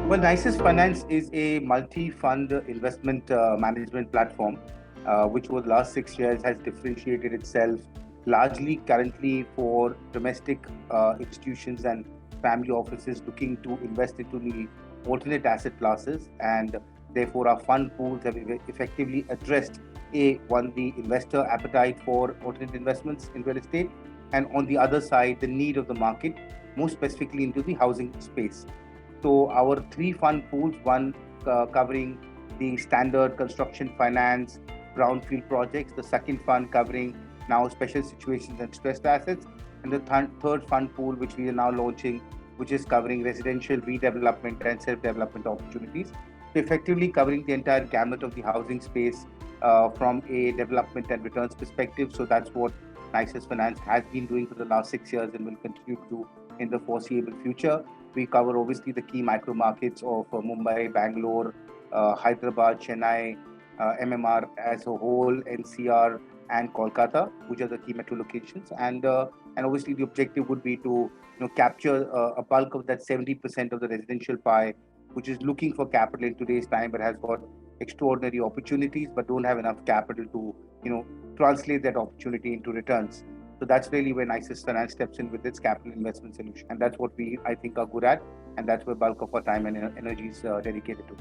Well, Nisus Finance is a multi-fund investment management platform, which over the last 6 years has differentiated itself largely currently for domestic institutions and family offices looking to invest into the alternate asset classes, and therefore our fund pools have effectively addressed one, the investor appetite for alternate investments in real estate, and on the other side the need of the market, more specifically into the housing space. So our three fund pools, one covering the standard construction finance, brownfield projects, the second fund covering now special situations and stressed assets, and the third fund pool, which we are now launching, which is covering residential redevelopment and self-development opportunities. So effectively covering the entire gamut of the housing space from a development and returns perspective. So that's what Nisus Finance has been doing for the last 6 years and will continue to do in the foreseeable future. We cover obviously the key micro markets of Mumbai, Bangalore, Hyderabad, Chennai, MMR as a whole, NCR, and Kolkata, which are the key metro locations. And obviously the objective would be to capture a bulk of that 70% of the residential pie, which is looking for capital in today's time, but has got extraordinary opportunities, but don't have enough capital to translate that opportunity into returns. So that's really where Nisus Finance steps in with its capital investment solution. And that's what we, I think, are good at. And that's where bulk of our time and energy is dedicated to.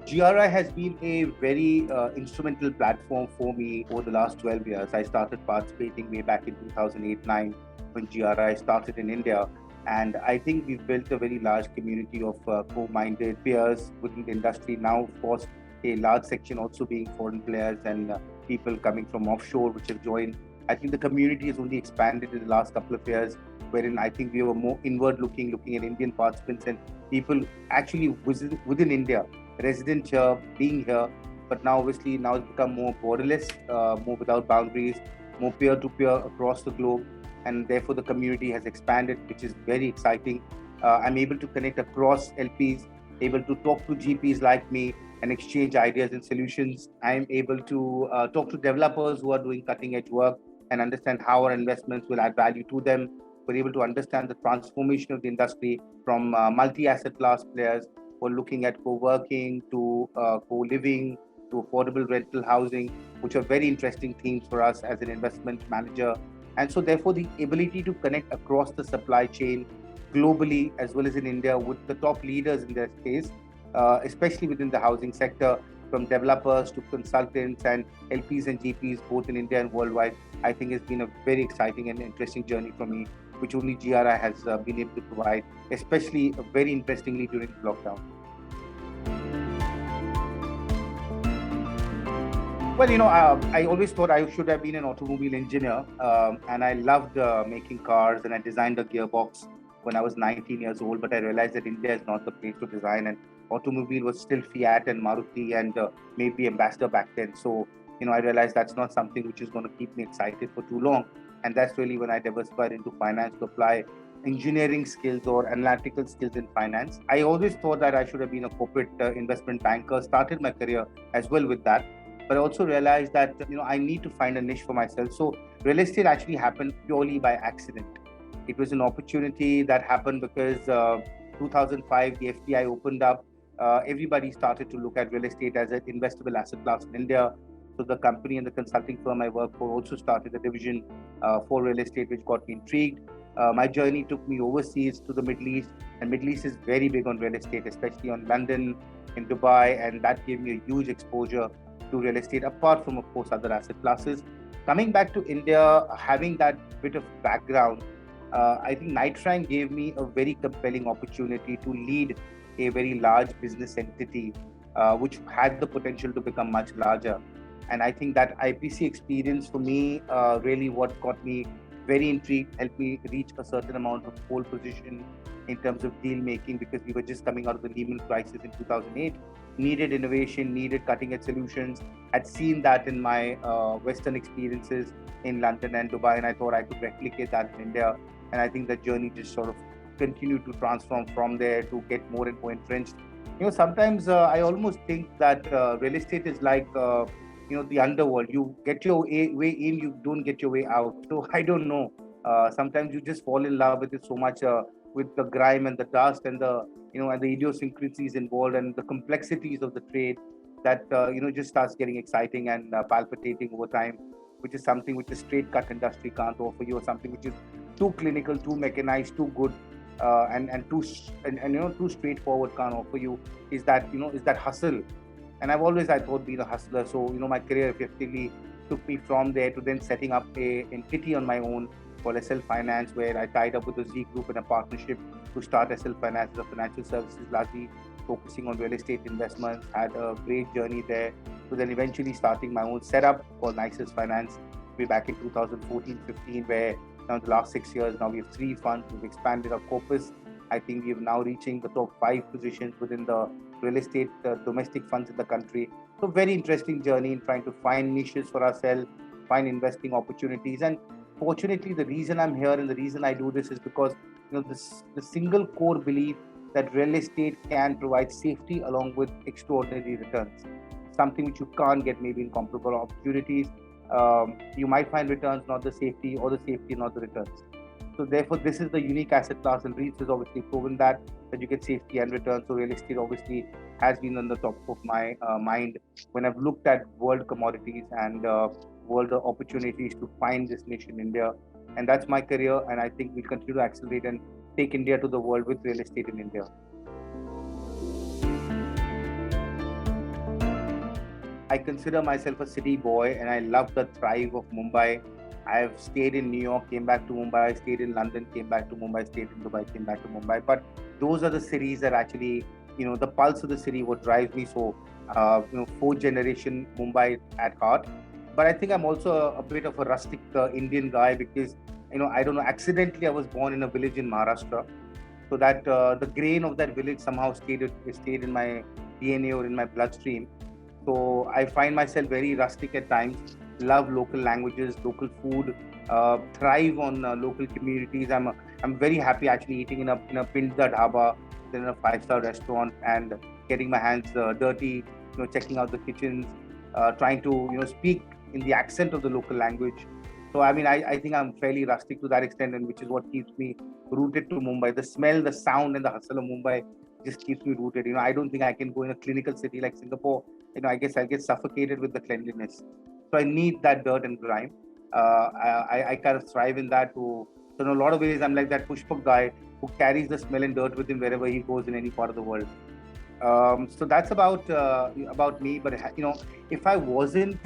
GRI has been a very instrumental platform for me over the last 12 years. I started participating way back in 2008-9 when GRI started in India. And I think we've built a very large community of co-minded peers within the industry. Now, of course, a large section also being foreign players and people coming from offshore, which have joined. I think the community has only expanded in the last couple of years, wherein I think we were more inward looking at Indian participants and people actually within India, resident here, being here. But now, obviously, now it's become more borderless, more without boundaries, more peer-to-peer across the globe. And therefore the community has expanded, which is very exciting. I'm able to connect across LPs, able to talk to GPs like me and exchange ideas and solutions. I'm able to talk to developers who are doing cutting edge work and understand how our investments will add value to them. We're able to understand the transformation of the industry from multi-asset class players who are looking at co-working to co-living to affordable rental housing, which are very interesting themes for us as an investment manager. And so therefore the ability to connect across the supply chain globally as well as in India with the top leaders in their space, especially within the housing sector, from developers to consultants and LPs and GPs, both in India and worldwide, I think has been a very exciting and interesting journey for me, which only GRI has been able to provide, especially very interestingly during lockdown. Well, I always thought I should have been an automobile engineer, and I loved making cars, and I designed a gearbox when I was 19 years old. But I realized that India is not the place to design, and automobile was still Fiat and Maruti and maybe Ambassador back then. So, I realized that's not something which is going to keep me excited for too long. And that's really when I diversified into finance to apply engineering skills or analytical skills in finance. I always thought that I should have been a corporate investment banker, started my career as well with that. But I also realized that I need to find a niche for myself. So real estate actually happened purely by accident. It was an opportunity that happened because 2005 the FDI opened up. Everybody started to look at real estate as an investable asset class in India. So the company and the consulting firm I work for also started a division for real estate, which got me intrigued. My journey took me overseas to the Middle East, and Middle East is very big on real estate, especially on London, in Dubai, and that gave me a huge exposure to real estate, apart from, of course, other asset classes. Coming back to India, having that bit of background, I think Nitran gave me a very compelling opportunity to lead a very large business entity, which had the potential to become much larger. And I think that IPC experience for me, really what got me very intrigued, helped me reach a certain amount of pole position in terms of deal making, because we were just coming out of the Lehman crisis in 2008, needed innovation, needed cutting edge solutions. I'd seen that in my Western experiences in London and Dubai, and I thought I could replicate that in India. And I think the journey just sort of continued to transform from there to get more and more entrenched. Sometimes I almost think that real estate is like, the underworld. You get your way in, you don't get your way out. So I don't know. Sometimes you just fall in love with it so much, with the grime and the dust and the and the idiosyncrasies involved and the complexities of the trade, that just starts getting exciting and palpitating over time, which is something which the straight cut industry can't offer you, or something which is too clinical, too mechanized, too good, and too straightforward can't offer you. Is that hustle. And I've always, I thought, been a hustler. So my career effectively took me from there to then setting up a entity on my own called SL Finance, where I tied up with the Z Group in a partnership to start SL Finance, the financial services, largely focusing on real estate investments. Had a great journey there, to then eventually starting my own setup called Nisus Finance way back in 2014-15, where now the last 6 years, now we have 3 funds. We've expanded our corpus. I think we're now reaching the top 5 positions within the real estate domestic funds in the country. So very interesting journey in trying to find niches for ourselves, find investing opportunities. And fortunately, the reason I'm here and the reason I do this is because the single core belief that real estate can provide safety along with extraordinary returns, something which you can't get maybe in comparable opportunities. You might find returns, not the safety, or the safety, not the returns. So therefore, this is the unique asset class, and REITs has obviously proven that you get safety and return. So real estate obviously has been on the top of my mind when I've looked at world commodities and world opportunities to find this niche in India. And that's my career, and I think we'll continue to accelerate and take India to the world with real estate in India. I consider myself a city boy, and I love the thrive of Mumbai. I've stayed in New York, came back to Mumbai, stayed in London, came back to Mumbai, stayed in Dubai, came back to Mumbai. But those are the cities that actually, the pulse of the city, what drives me. So, fourth generation Mumbai at heart. But I think I'm also a bit of a rustic Indian guy, because, I don't know, accidentally I was born in a village in Maharashtra. So that the grain of that village somehow stayed in my DNA or in my bloodstream. So I find myself very rustic at times, love local languages, local food, thrive on local communities. I'm very happy actually eating in a Pindda dhaba, in a 5-star restaurant, and getting my hands dirty, checking out the kitchens, trying to speak in the accent of the local language. So I mean, I think I'm fairly rustic to that extent, and which is what keeps me rooted to Mumbai. The smell, the sound, and the hustle of Mumbai just keeps me rooted. I don't think I can go in a clinical city like Singapore. I guess I'll get suffocated with the cleanliness. So I need that dirt and grime. I kind of thrive in that. So in a lot of ways, I'm like that Pushpak guy who carries the smell and dirt with him wherever he goes in any part of the world. So that's about me. But if I wasn't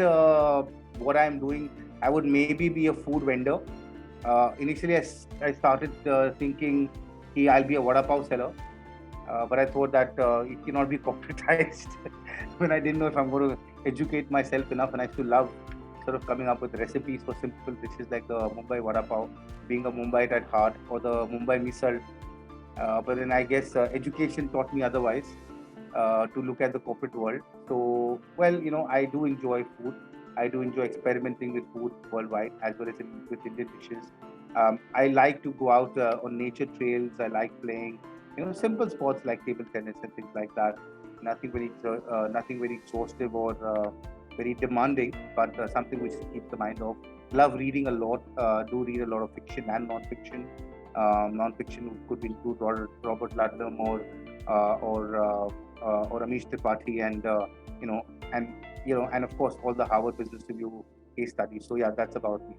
what I'm doing, I would maybe be a food vendor. Initially, I started thinking, I'll be a vada pav seller. But I thought that it cannot be corporatized when I didn't know if I'm going to educate myself enough. And I still love sort of coming up with recipes for simple dishes like the Mumbai vada pav, being a Mumbaite at heart, or the Mumbai misal. But then I guess education taught me otherwise, to look at the corporate world. So, well, I do enjoy food. I do enjoy experimenting with food worldwide as well as with Indian dishes. I like to go out on nature trails. I like playing, simple sports like table tennis and things like that. Nothing very exhaustive or very demanding, but something which keeps the mind off. Love reading a lot. Do read a lot of fiction and non-fiction. Non-fiction could include Robert Ludlum or Amish Tripathi, and and of course all the Harvard Business Review case studies. So yeah, that's about me.